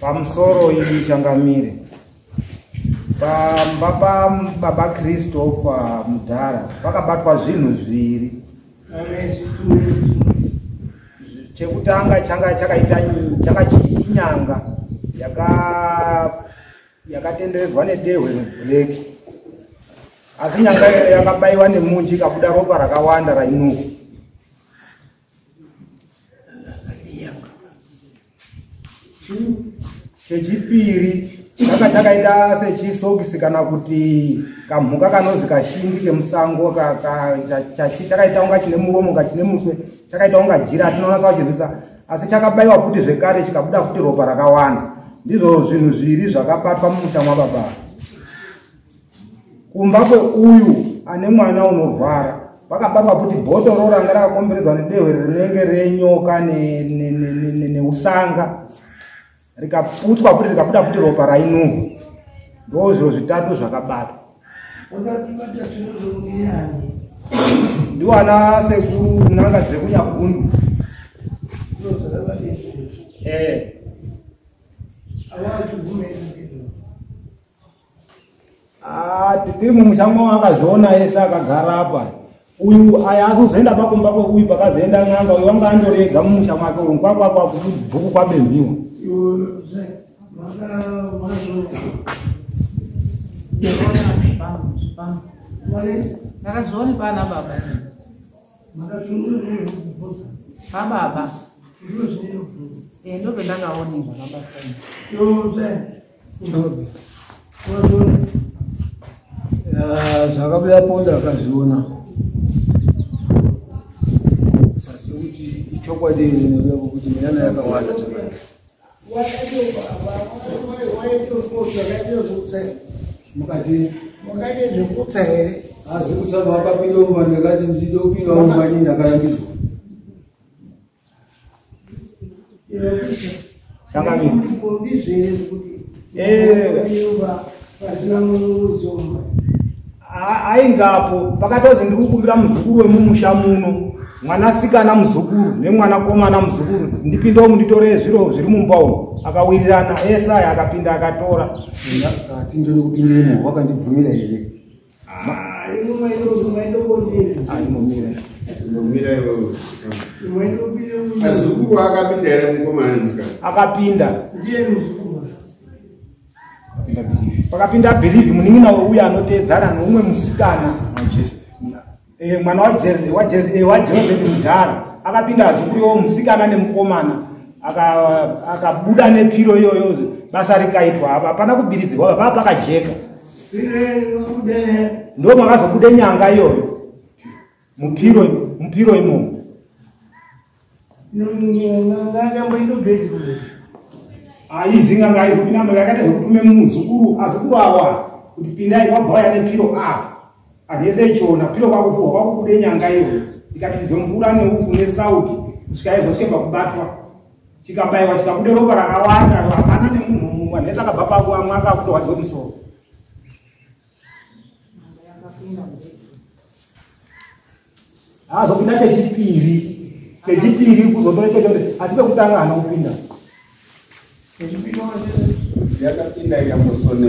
pamusoro ili changamire baba Christopher Mudhara vakabatwa zvinhu zviri. Chekutanga changa chinyanga yakatenderedzwa nedehwe reblack, asi nyanga yakabaiwa nemunji ikabuda ropa rakawanda rainuka. Chechipiri chakaita sechisokisi kana kuti kamhuka kanozi kashindi kemusango chakaita unga chine muromo kachine muswe chakaita unga jira atinoona sachirwisa, asi chakabaiwa futi zvekare chikabuda futi ropa rakawanda. Ndizvo zvinhu zviri zvakabatwa mumusha mwababa. Kumba kweuyu ane mwana unorwara vakabatwa futi bhotoro ranga rakakomberedzwa nedehwe rinenge renyoka neusanga rikaputswa futi rikabuda futi ropa rainuka. Ndo zviro zvitatu zvakabatwa. Ndiwo ana sekuru nanga dzekunyabundu. Tiri mumushango akazviona ese akagara apa. Uyu aya azozoenda pakumba kweuyu pakazoenda n'anga, uyu wanga andorega mumusha mwake uyu kwakwakwa kubhuku kwabembiwa. Nakazoni pana baba. Baba. Ndo ndakaoni zvakabuda ponda akazviona sasi kuti ichokwadi kuti nyana yakawanda mukati zvekutsa here asi kutsava akapinda mumba ndakati ndide kupinda mumbanyi ndakarambidzwa aingapo pakatozi ndiri kukumbira muzukuru wemumusha muno, mwanasikana muzukuru nemwanakomana muzukuru, ndipindewo munditore zviro zviri mumba umu. Akawirirana ese aya akapinda akatora. Ati ndode kupindemo wakandibvumira here? Azukuru akapinda here mukomana musikana? Akapinda. Pakapinda believe muningina uya anoteedzana neumwe musikana mwana waJoseph Mudhara. Akapinda azukuru musikana nemukomana akabuda nepiro iyoyo, basa rikaitwa. Hapana kubiridzwa, papa pakajeka. Ndo makazobuda nyanga iyoyo mupiro imomo. Aizinga ngai kupinda yakati zvekutume muzukuru azukuru awa kuti pindai wabva waya nepiro apa. Adese ichona piro kwakufuwa kwakubuda nyanga iyoyo ikapinzwe mvura neufu nesauti kusvika izosvike pakubatwa chikabaiwa chikabuda ropa rakawanda. Hapana nemunhu mumwe ndese akabva pakuamwa akakutorwadzwa musoro. Azopinda chechipiri kuzotora chochote, asi pekutanga hana kupinda. Yakapinda ikambosone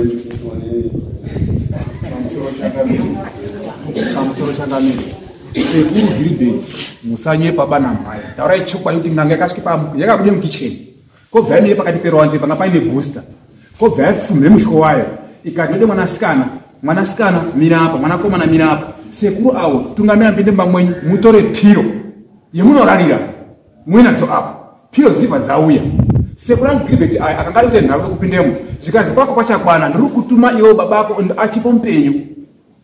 pamusoro changamira Sekuru Gilbert musanyepa bana mhaya. Taura ichukwa kuti nganga yakasvika yakabuda mukicheni. Kobva ine pakati perwanze panga paine booster. Kobva yafume mushwo wayo ikati ode mwanasikana mira apa, mwanakomana mira apa. Sekuru awo tungamira mpinde mumamwenyu mutore piro yemunorarira mwenadzo apa. Piro dzibva dzauya. Sekuru Gilbert akanga ari nharu kupindemo zvikazi pako pachakwana ndiri kutuma iwo babako achipo mupenyu.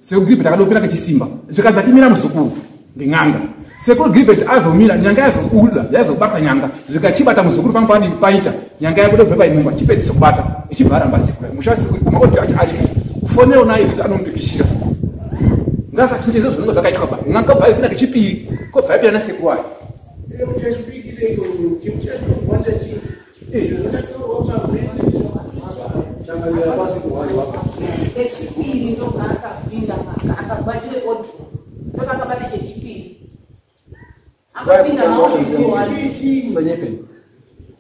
Sekuru Gilbert akadopinda kechisimba zvikazi atimira muzukuru nding'anga. Sekuru Gilbert azomira nyanga yazobuda yazobata nyanga zvikachibata muzukuru pangu padi paita nyanga yabuda kubva paimumba chipedzisa kubata ichibva aramba sekuru mushasi kumakoti acho ari kufonero naye kuti anompikishira ngasa chinje izvo zvinenge zvakaitwa ba nganga bva ipinda kechipiri kobva yapira nasekuru wayo. Echipiri ndo akapinda akabatire odu ndo akabata chechipiri Akapinda nawo kuwali. Sanyepe.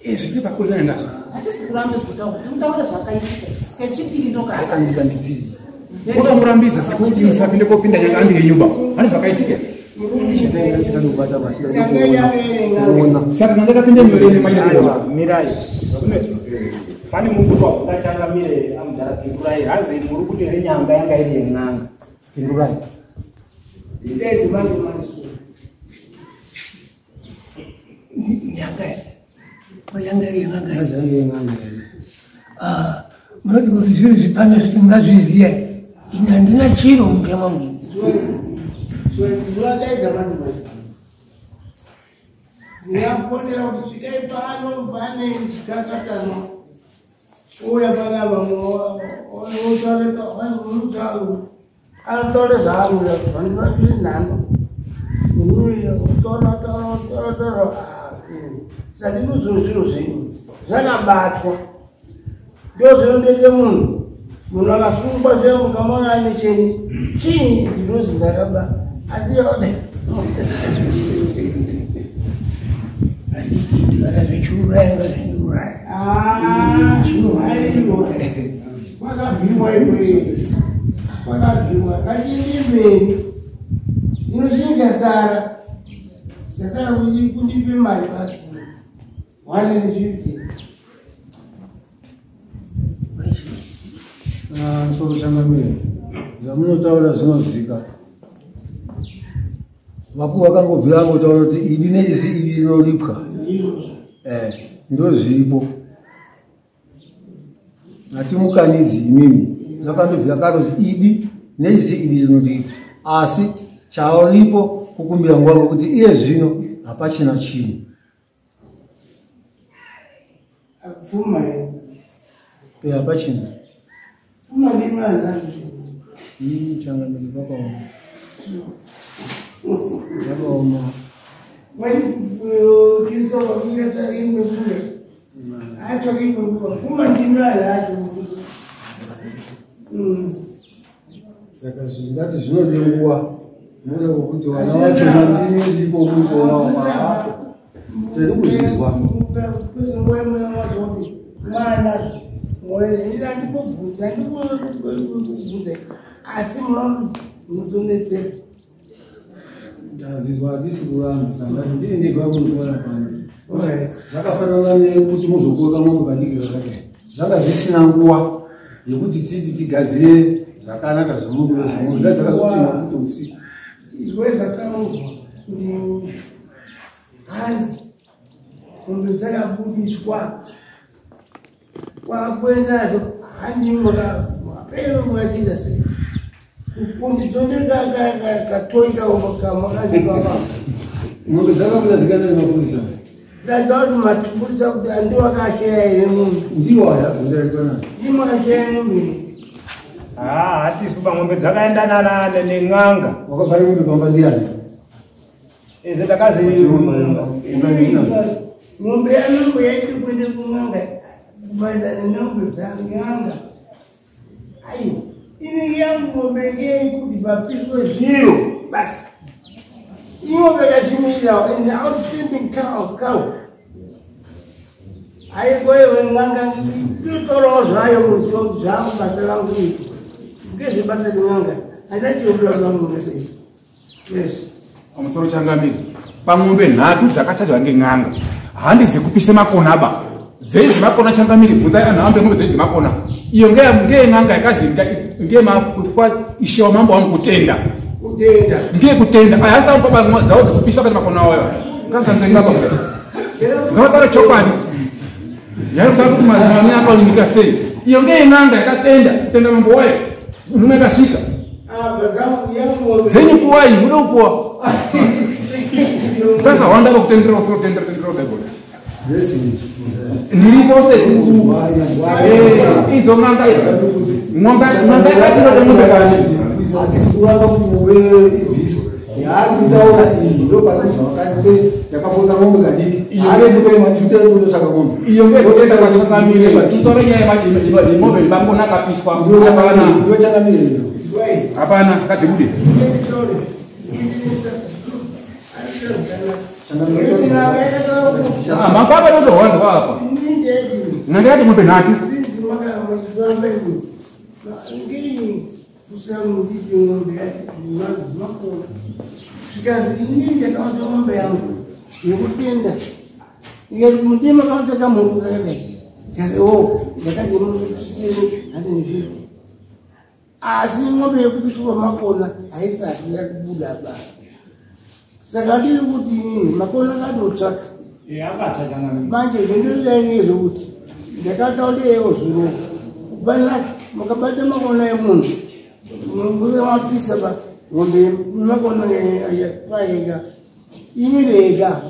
Izvi pakurira ndazo. Hatisi kurambe kutaura. Tinotaura zvakaitika. Kechipiri ndoka. Akandika ndizii. Ukamurambidza sekuti musapinde kopinda nyanga andi yenyumba. Pane zvakaitika. Chipenge ntsika ndobata basi Saka ndakapinda mwereni manyaya. Mirai. Pane munhu wakachangamire amudhara pindurai. Hazi muri kuti renyanga yanga iri yen'anga. Pindurai. Idezi manje maso. Nyanga. Yanga yen'anga. azange nganga. Munoti kuti zviro zvipano zvitingazviziya. Ina handina chiro mutema munhu. Zvadaiza manje maso. Ndiyafonera kuti svikai pano pane chikakatano. Uya pana vamwe otaureta vanhu anotaure zvaanhu vanhu vazviri nhano. Totora saka ndizvo zviro zvenyu zvakabatwa ndozvinondete munhu akasungwa zve mukamona ane cheni chii ndinozi ndakaba asi yode Ndikara zvichiuraya ngazvindiuraya. aiwa kwakabhiwa ikweyi kwakabhiwa kachindibeni inoshinga sara ndasara kundipe mari basi 150. Nsoro changamire. Zamunotaura zvinozika. Vapu vakangobvira ngotaura kuti idi nechisi idi rinolipwa. Ndozviripo. Hatimukanidzi imimi. Zvakandobvira kare kuti idi nechisi idi rinolipwa. Asi chauripo kukumbira nguva kuti iye zvino hapachina chinhu. Pfuma Hapachina. pfuma ndimana Changamire vakaoma. Vakaoma. When you saw what you get in the food, I took it from my dinner. Saka zvingati zvinodengwa ndoda kuti vana vacho mandine ndipo kuona hapo tiri kuzizwa mwana mwene ila ndipo bvudza ndipo bvudza asi munodonetsera ndazizwa hatisi kuramba saka ndiri ndega kundiona pano zvakafanana nekuti muzokoka mombe kadiki kakadai zvanga zvisina nguva yekuti titi tigadzire zvakanaka zvemungure zvimwe dzakazotina futi usiku izwe zvakauzwa hazi mombe dzakabudiswa kwakwendazvo handimapero mwachiita sei kunditsondekakatoika kamakandipapa mombe dzakabuda dzikaenda nemapurisa ndadzva kuti matipurisa kuti andiwakashaya here munhu ndiwo ayabvunza ipanani ndimakashaya mombe hatisi pamwombe dzakaenda nen'anga wakabvare mombe pamba ndiani izvi takazi mombe yanongo yaiti kuende kun'anga kubaisa nen'ombe dzan'anga ai inenge yangu mombe ngei kuti papiswe zviro basi imombe yakachimirawo an outstanding cow haikwewe n'anga itotorawo zvayo zvangu basa rangu iti ngezvebasa ren'anga haina chiodulalamumesei yes Pamusoro changamire. Pamwombe nhatu dzakatadzwa ngen'anga. Handi dzekupise makona ba. Dzezi makona changamire bvunzai anhu ambe ngombe dzezi makona. Iyo ngeyen'anga yakazi kwa ishewa mambo wangu kutenda. Kutenda. Hasi tawo baba dzawo dzekupisa kati makona wayo. Kanza nzenga ba. Ngawatara chokwadi. Yari kuti mazana akalimika sei. Iyo ngeyen'anga yakatenda kutenda mambo wayo. Unumekashika. Zenye kuwai muda ukuwa. Pesa wanda kwa kutendera usotendera utaiboda. Nilipose hizo ng'anga hizo. Ng'ombe katilo ng'ombe kani. Atisikuranga kuti muwe ibhizo. Yaari kutaura iyi ndo panozvakati yakafota ng'ombe kadiki. Ari ndipo matutero kunosaka ng'ombe. Iyo ngekuenda kwa changamire. Tutore nyaya ng'ombe libakona kapiswa. Ndio changamire hiyo. Hapana, kadzibude. Mapapa ndozohwanda hapa. Ngangati ngombe nhatu. Asi ngombe yekupiswa Makona haisati yakubuda ba. Saka ndiri kuti inini Makona katotsvaka. Manje zvindiridaini zvokuti ndakataudewo zuro kubanasi mukabata Makona emunhu muve mapisa ba ngombe Makona yapaika ini rega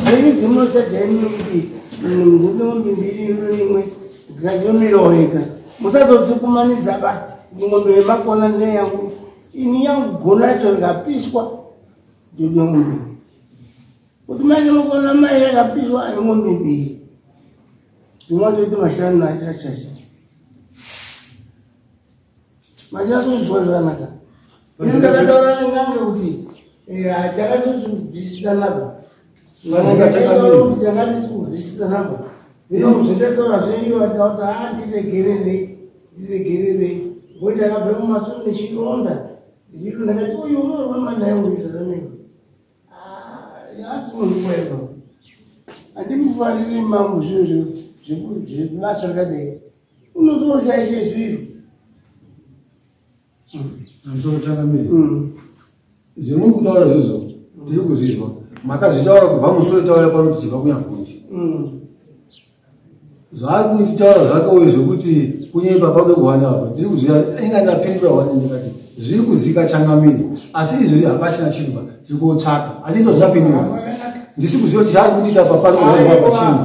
zviri dzimotadzani kuti ngombe mbiri imwe ngayomirawo ega musazotsukumanidza ba ngombe Makona neyangu ini yangu gonacho ngapiswa ndio ngombe kuti manje Makona mai yakapiswa ngombe mbiri tumacho kuti mashanu achachasha manje azozwa zvakanaka ndakataura ngange kuti chakazozvisisa napa chakazozvisisa napa zvino zvendataura zvenyu vatauti ndiregererei ngokuti akabve mumasoro nechironda ndakati uyu unorwa mandaiongezaranei asi munhu kwega handimufariri mambo zviro zvebasa rakadai unozoshaishe zviro Amsotsanamiri. Zvimwe kutaura zvizvo tiri kuzvizwa. Makazvitaura kubva musoro taura pano tichibva kunyakunji. Zvari kutaura zvakauye zvokuti kunyepa padokuhwana apa tiri kuziva inga ndapindura hwana ndikati zviri kuzika Changamiri asi izvozvi hapachina chinhu tiri kutsvaka handito zvindapindura ndisi kuziva kuti zviri kuita apa pari kuhwana apa chinhu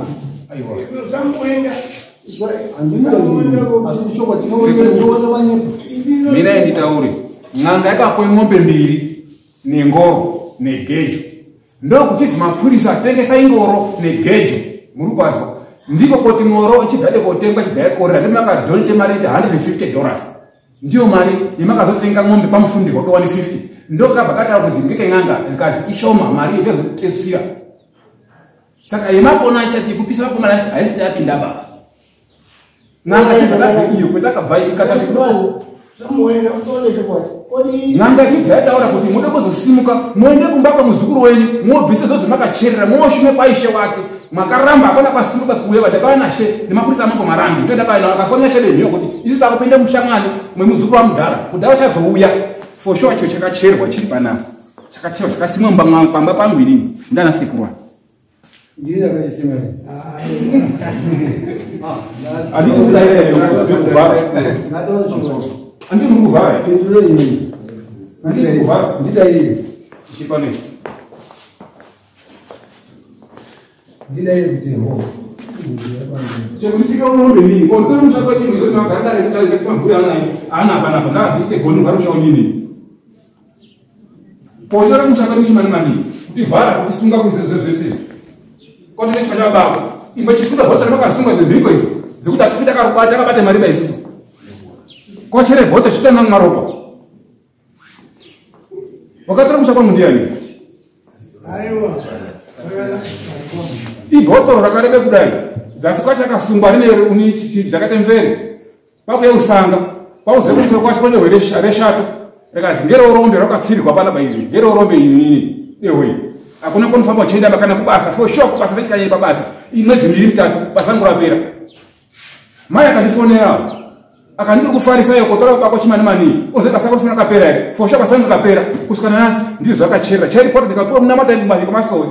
asi ndichokwa tinoona manyepa. Mina nditaure ng'anga yakapo ng'ombe mbiri nengoro negejo ndokuti zimapurisa atengesa ingoro negejo muri kwazwa ndiko kuti ngoro ichibvade kotengwa chibva yakorera ndimakadhonite mari $150 ndiyo mari yemakazotenga ng'ombe pamufundirwa ke$150 ndokabva kataura kuti ngeke ng'anga zikazi ishoma mari yezotetsira saka yemakona isati kupisa makomana haisati yapinda baba ng'anga chibvakazi iyo kwetakabva ikatatu ng'anga chibva yataura kuti mude kuzosimuka muende kumba kwamuzukuru wenyu mubvise zvo zvamakacherera moshume kwaishe wake makaramba hapana kwasimuka kuuya vadakawa nashe nemapurisa amango Marange ndoendakaina vakafonya shere mhiyo kuti isi sakupinde mushangani mwemuzukuru wamudhara kudhara chazouya for sure cho chakacherwa chiri panapa chakacherwa chakasimwa pamba pangu inini ndana Sekuru Ndira kachisimera. Andito kudai kuvara. Ngadoro chikoro. Andito mukuvara. Pendule ini. Andito mukuvara. Ndidai. Chipane. Ndidai kuti ho. Chekusika unombe nini? Kwa nini mshaka kini ndio maganda rekali kasema mvua ana hapana banga ndite gonu varusha nini? Pojora mshaka nishi mani. Kutivara kusunga kuzizo zvese. Kwa nini chanya baba? Imba chisunga bota makasunga ndiko hizo. Zikuta kufita karubata kabate mariba isusu. Kwa chere bota shita na maropa. Wakati mshaka mundiani. Aiwa. Igoto rakarebe kudai. Zasika chakasungwa rine uni chakatemvere. Pakuye usanga. Pauze kuti kwacho kone reshato. Rekazingero rombe rakatsirirwa pana bairi. Ngero rombe ini. Ewe. Akuna konfamba chenda bakana kubasa for sure kubasa vekanye babasa. Imwedzi 2-3 basangu rapera. Maya akanifonera. Akandiri kufarisa yo kotora kwako chimani mani. Ozeka sako funa kapera ere. For sure basangu kapera. Kusikana nasi ndizo zvakachera. Chai report ndikapuwa munamata ngubali kwamasowe.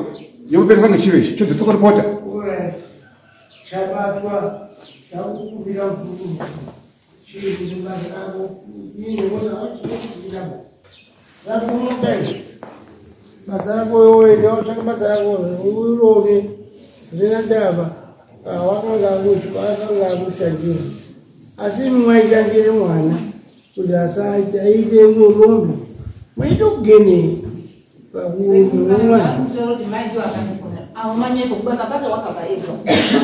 Yokupereka ngechireshi. Chodze toko reporter. Shabatwa takukubira mfuku chiri kuti bazarako ini ngoza achikubira zafumokai bazarako wewe ndio chaka bazarako urone zinandaba wakanga kushajiwa asi mwaijangire mwana kuti asaita ide ngorombe mwaitogene pakuumwana Awamanye kubasa pata wakabairwa.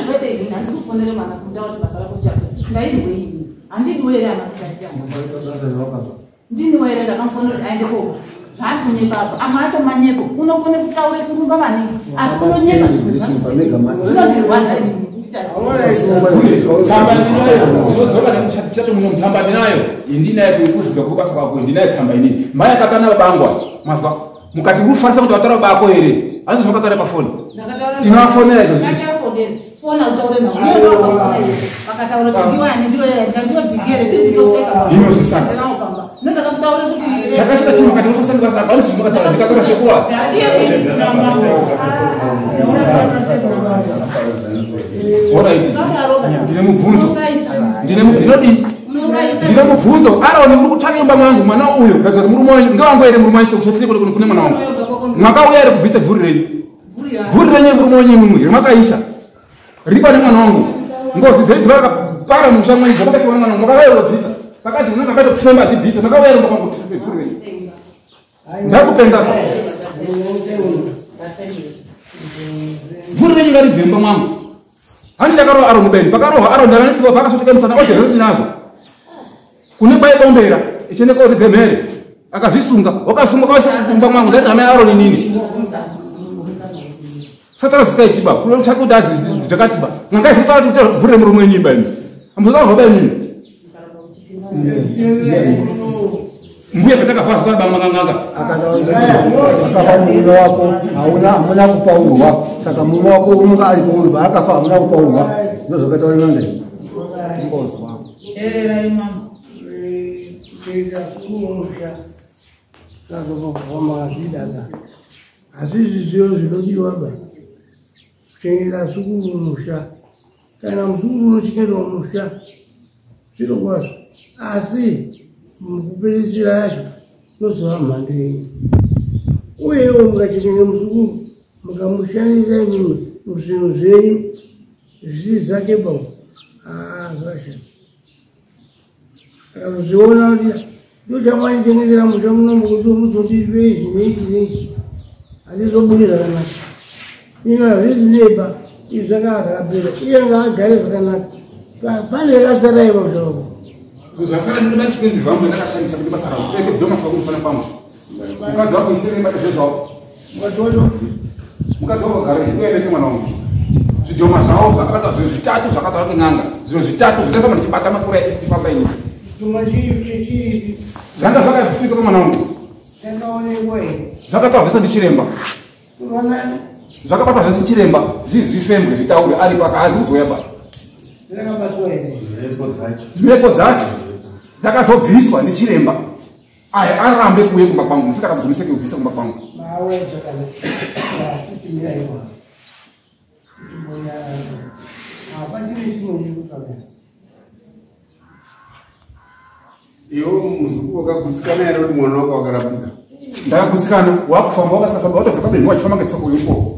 Kwete ini ndisufonere mana kundauti basala kuchapa. Ndairi weini. Andini weere ana kutaja. Ndini weere ndakamfonera aende ko. zvakunyepapo amato manyepo unokone kutaure kurumba maningi asi unonyepa zvinondirwadza inodzoka nemuchato muno mutsamba ndinayo indinayo kuikuzidza kubasa kwako ndinayo tsamba inini mai akatana babangwa mazwa mukati ufanisa kuti wataura bako here asi zvinokataura pafoni tinovafonera izvo fona utaure vakataura kuti ndiwani ndiwebhigere titoseka ino zvisana ndakakutaura kuti chakashita chino kati unofanisa ndikasina pano zvimakataura ndikatora sekuwa ndine mubvunzo ndine mubvunzo aroni uri kutsvaka imba mangu mwana uyo gadzira murume wangu ngewangu here murume wangu sekuchetire kune mwana wangu mwakauya here kubvisa bvuri renyu murume wenyu mumwe rimakaisa riri pane mwana wangu ngozi dzedu vakapara musha mwenyu zvakati mwana wangu mwakauya kubvisa pakati unenge akaita kufemba dzibvisa makauya here mbapangu bvuri renyu ndakupenga bvuri renyu ngaribve imba mwangu hani ndakarohwa aroni beni pakarohwa aroni ndakanisiwa pakasvoteka musana ojeresi nazvo kune baibombera ichiende koridze mhere akazvisunga wakasunga kaisa kumba mwangu ndati hama aroni nini saka zikaitiba kuno chako ndazi zvakatiba ngangaizokati kuti bvure murume wenyimba imi amuzakaroba inini mbuya patakafaswa bamanganganga akafa murume wako hamuna kupaurwa saka murume wako unonga ari pauri paakafa hamuna kupaurwa ndozvakataura nande asi zvizivo zvinodiwa ba kuchengetera sukuru musha kana musukuru unochengetwa musha zviro kwazvo asi mukupedzisira yacho nozova mhando yenyu uyewo mukachengeta musukuru mukamushandisa imwe muzvinhu zvenyu zvisi zvake bau zvashata akazozviona kuti ndochamwanichengetera musha munomu kuti muzotiripei zvineichi neichi hazvizobudi zvakanaka ino hazvizineba izvi zvakava zvakapera iye ngaagare zvakanaka pane yakasarayi pamusha wako zvasara ndinodachikenzi vamwe ndakashandisa kuti basa ravo kureke dhoma zvako musana pamwe mukadzi wako isere mbata zvezvavo mukadzi wako gare uendeke mwana wangu zvidhoma zvavo zvakabata zvinhu zvitatu zvakataura ken'anga zvinhu zvitatu zvinoita ndichibata makura ifamba ini chuma chiripi zvanga zvakazvipika pamwana wangu chakaonekwa here zvakatorwa zvese ndichiremba zvakabatwa zvese ndichiremba zvizvifembwe zvitaure ari pakaazi kuzoyaba zvakabatwa here mhepo dzacho dzakazobviswa ndichiremba aya arambe kuye kumba kwangu musikatagumiseke kubvisa kumba kwangu mawe zvakanaatimira iwa tibona apandine chimwe chekutaura iwo muzukuru wakagutsikana here kuti mwana wako wakarapika ndakagutsikana wakufamba wakasafamba watobva benhu wachifamba ngetsoko yoko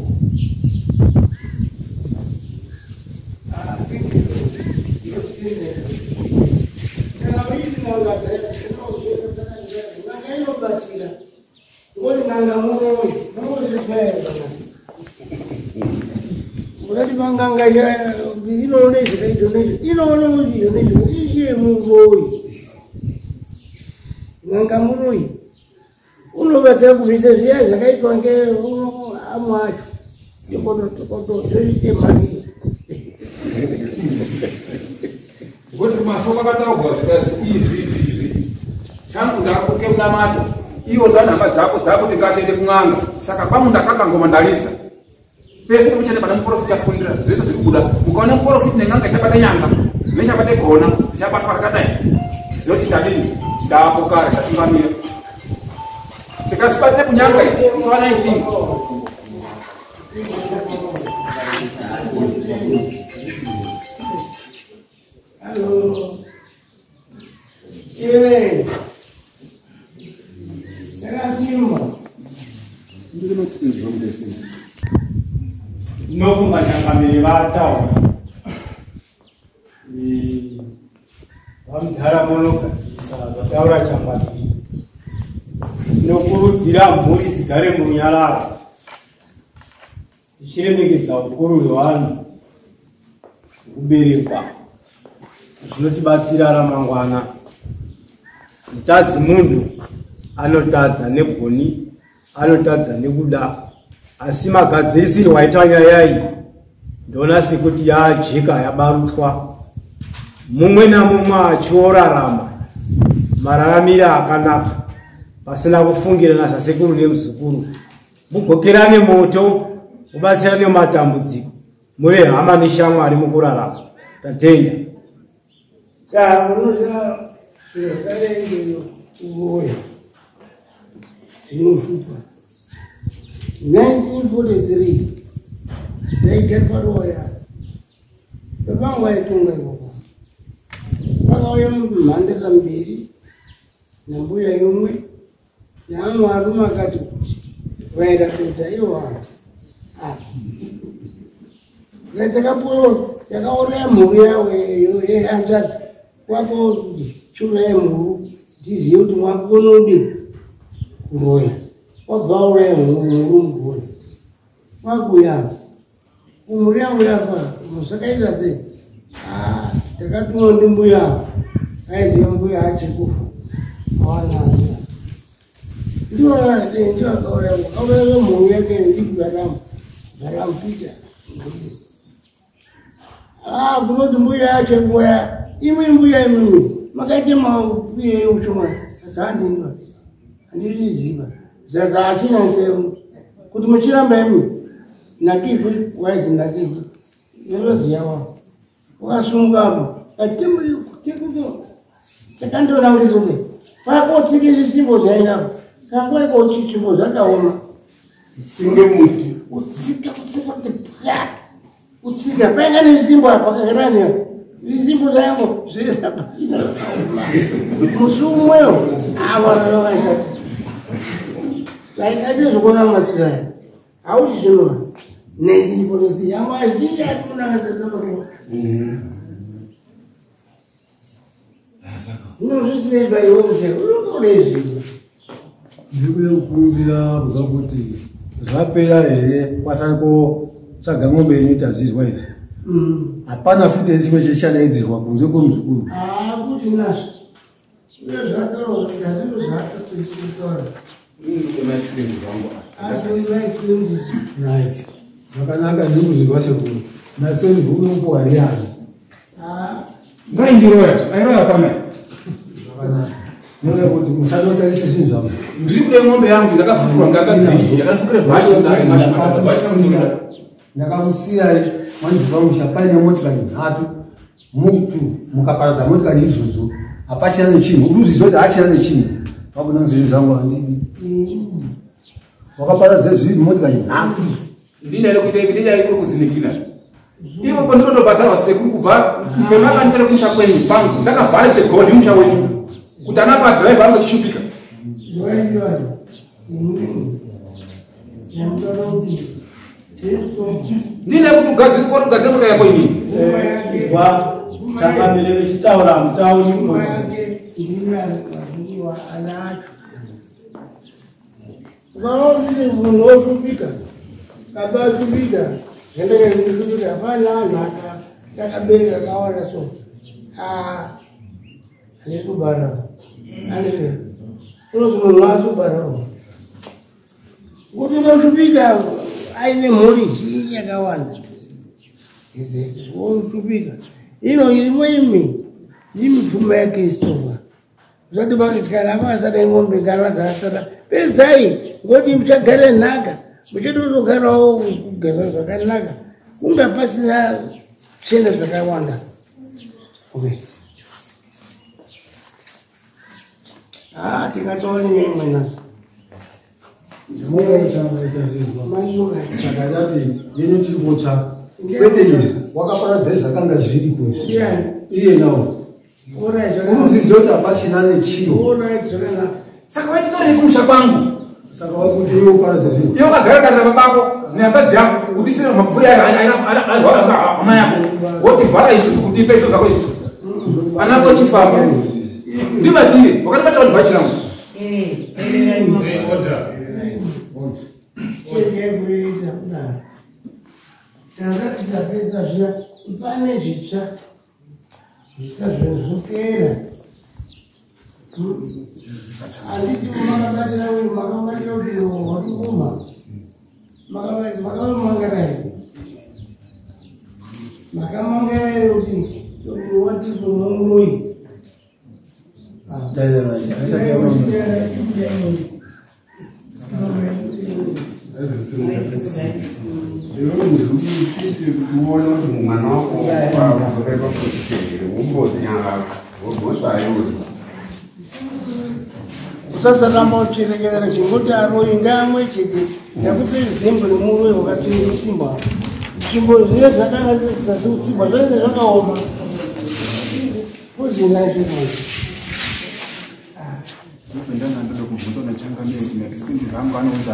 ukati manganga inoone zvikaito nezvo inoone kuti izvo nezvo iye muroyi nganga muroyi unobatsira kubvisa zviya zvakaitwa ngeamu acho tokoto zvoite mari kuti masoko akataurwa zvikazi izvi changu ndakoke munamato iwo ndanhamba dzako kuti ngatiende kun'anga saka kwangu ndakakangoma ndaridza pese muchende pana muprofiti afundira zvese zviri kubuda mukaona muprofiti nen'anga ichabata nyanga nechabate gona ichabatwa rakadai zinoti ndadini ndapo kare ndatungamira tikazvibatire kunyanga mufa 19 ndinofunga changamiri vataura vamudhara munogadzirisa vataura changamiri ndinokurudzira mhuri dzigare murunyararo tichiremekedza ukuru hwevanhu kuberekwa zvinotibatsira ramangwana mutadzi munhu anotadza negoni, anotadza nekuda. Asi magadzirisiro waita nyaya iyi ndona sekuti yajeka yabarutswa. Mumwe namumwe achiorarama mararamiro akanaka pasina kufungirana sasekuru nemuzukuru. Mugokerane moto, mubatsirane matambudziko, muve hama neshamwari mukurarama. Tatenda. Munoziva zviro zvarengeyo uroya zvinoshupa. 1943 ndaigara paroya babangu aitonga ikoko. Pakauya mhandara mbiri nambuya yomwe neamwe arume akati kuti vaira beta ivo vantu. Takapuwa yakauraya mhuru yavo yehanzvadzi kwako kuti chura yemhuru ndizive kuti mwakonodi kuroya. Wabva wauraya mhuru mugoni kwakuya umhuru yangu yafa musakaita sei? Takatumwa ndimbuya aiziva mbuya achikufa awanazia ndiwo akauraya mhuru yake ndikugaramupita kunoti mbuya achekuya imwe mbuya imimi makaite mabuya euchoma asi handiriziva zaza achina semu kuti muchiramba imi nakigwi waizi nakigwi yeroziya wavo wakasungapo chakandoona ngezoke pakotsike zvisimbo zvainapo kangoiko chichimbo zvakaoma Singe muti. utsika kuti utsika painga nezvisimbo apa kakarani zvisimbo zvangu zvese musi umwewo avaaaaita taikati zvokona masiraya hauti zvinova nendipolisi yangu azhinji atimunangazaaa zvinozvisinei baiwonse unokodezvino ndikuye kukumbira kuza kuti zvapera here kwasaniko tsvaga ng'ombe yenyu tazvizwa izvi hapana futi chimwe chechadaidzirwa kunze kwemuzukuru kuti nazvo uye zvataurwa kuti hazvino zvaatotoitaura right zvakanaka ndikuzirwa sekuru natsenzi unopuwa riani ngaindiroya airoya pamene zvakanaka nore kuti musanotarise zvinhu zvavo ndiri kude ng'ombe yangu ndakapfukirwa ngakadzii yakanifukire bhachi ndakakusiyai mandiva musha paine motikari 3 mutu mukaparadza motikari idzodzo hapachina nechinhu uruzizo kuti hachina nechinhu vakuna zvinhu zvangu handidi wakaparadza zvinhu motikari 3 ndinele kuita ivi ndidai kuri kuzinikira ivo pandinotobhadharwa sekuru kubva pemakandikere kumusha kwenyu pangu ndakavharite goni musha wenyu kuti ana padhiraivha ange chishupika ndine kuti ugadzire muka yako inini Izwa chakamele vechitaura mutauri kuti ukaona munhu oshupika kabashupika zvendekezvishupika hapana anhaka takabereka kawanda so anekubara anee unoti munhu asubarawo kuti unoshupika aine mhuri zhinji yakawanda oshupika ino imwe imipfuma yake isitorwa zvati vakati kana vakasada ng'ombe kana dzakasara pedzai ngoti muchagara nhaka muchitotogarawo kugara zvakanaka kunga pasina tsvenda dzakawanda tikatova neimwe nasi saka chati yenyu tiri kutsvaka kwete izvi wakaparadza zvakanga zviripo iye nawo unoziziva kuti hapachina nechiro saka watitorei kumusha kwangu saka wakuti iwe uparadza zvinhu iwe wakagara kana babako neakadzi yako kutisire mapfura airwara hama yako wotivhara isusu kuti ipe izvo zvako isusu anako chifamba ndibatire wakatibata kuti bhachi rangu takati tapedza zviya pane zvitsva zvisazvozokera Anditi makabatira uyu makabatira kuti wakuma makamangarai makamangarai kuti wati Ehuroyi mwana wako wakuzoreva kuti umbozi nyanga wogosvayo usasaramba uchirekerera chingoti Ehuroyi ngamwe chete ndakupe zembe remuroyi wakatsinga simba nzvimbo zviye zvakanga zvisatsigwa zvese zvakaoma kuzinaizvo ndanga ndoda kubvunza nachangameti nakusipindi rangu anounza